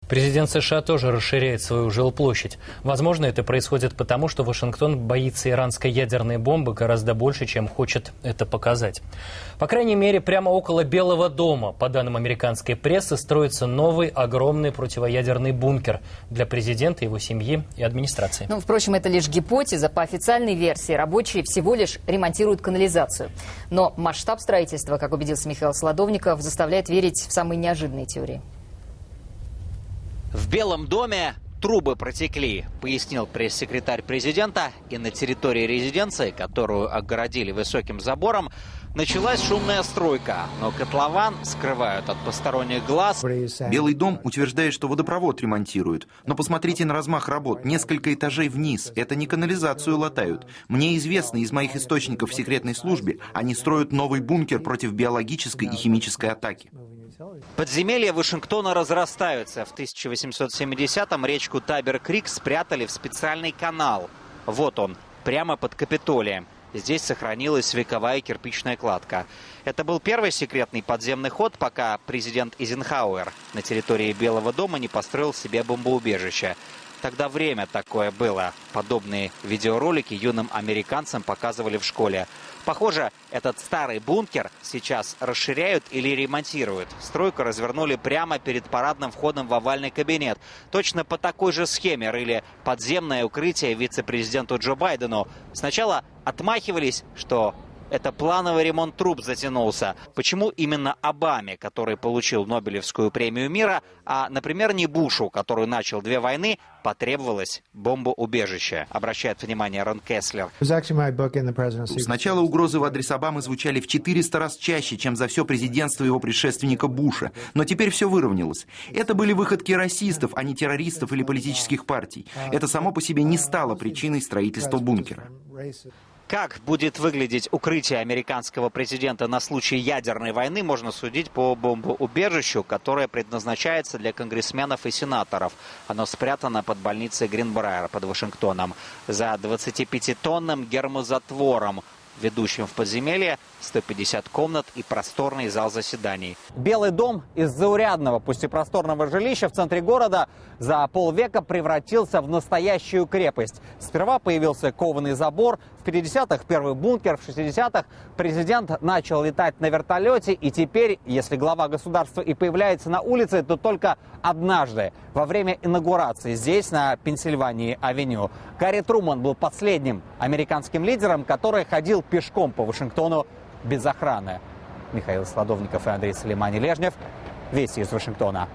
Президент США тоже расширяет свою жилплощадь. Возможно, это происходит потому, что Вашингтон боится иранской ядерной бомбы гораздо больше, чем хочет это показать. По крайней мере, прямо около Белого дома, по данным американской прессы, строится новый огромный противоядерный бункер для президента, его семьи и администрации. Впрочем, это лишь гипотеза. По официальной версии, рабочие всего лишь ремонтируют канализацию. Но масштаб строительства, как убедился Михаил Солодовников, заставляет верить в самые неожиданные теории. В Белом доме трубы протекли, пояснил пресс-секретарь президента, и на территории резиденции, которую огородили высоким забором, началась шумная стройка, но котлован скрывают от посторонних глаз. Белый дом утверждает, что водопровод ремонтируют. Но посмотрите на размах работ. Несколько этажей вниз. Это не канализацию латают. Мне известно из моих источников в секретной службе, они строят новый бункер против биологической и химической атаки. Подземелья Вашингтона разрастаются. В 1870-м речку Табер-Крик спрятали в специальный канал. Вот он, прямо под Капитолием. Здесь сохранилась вековая кирпичная кладка. Это был первый секретный подземный ход, пока президент Эйзенхауэр на территории Белого дома не построил себе бомбоубежище. Тогда время такое было. Подобные видеоролики юным американцам показывали в школе. Похоже, этот старый бункер сейчас расширяют или ремонтируют. Стройку развернули прямо перед парадным входом в овальный кабинет. Точно по такой же схеме рыли подземное укрытие вице-президенту Джо Байдену. Сначала отмахивались, что это плановый ремонт труб затянулся. Почему именно Обаме, который получил Нобелевскую премию мира, а, например, не Бушу, который начал 2 войны, потребовалось бомбоубежище? Обращает внимание Рон Кеслер. Сначала угрозы в адрес Обамы звучали в 400 раз чаще, чем за все президентство его предшественника Буша. Но теперь все выровнялось. Это были выходки расистов, а не террористов или политических партий. Это само по себе не стало причиной строительства бункера. Как будет выглядеть укрытие американского президента на случай ядерной войны, можно судить по бомбоубежищу, которое предназначается для конгрессменов и сенаторов. Оно спрятано под больницей Гринбрайер под Вашингтоном за 25-тонным гермозатвором, ведущим в подземелье, 150 комнат и просторный зал заседаний. Белый дом из заурядного, пусть и просторного жилища в центре города за полвека превратился в настоящую крепость. Сперва появился кованый забор, в 50-х первый бункер, в 60-х президент начал летать на вертолете, и теперь, если глава государства и появляется на улице, то только однажды, во время инаугурации здесь, на Пенсильвании-авеню. Гарри Труман был последним американским лидером, который ходил пешком по Вашингтону без охраны. Михаил Солодовников и Андрей Салимани-Лежнев. Вести из Вашингтона.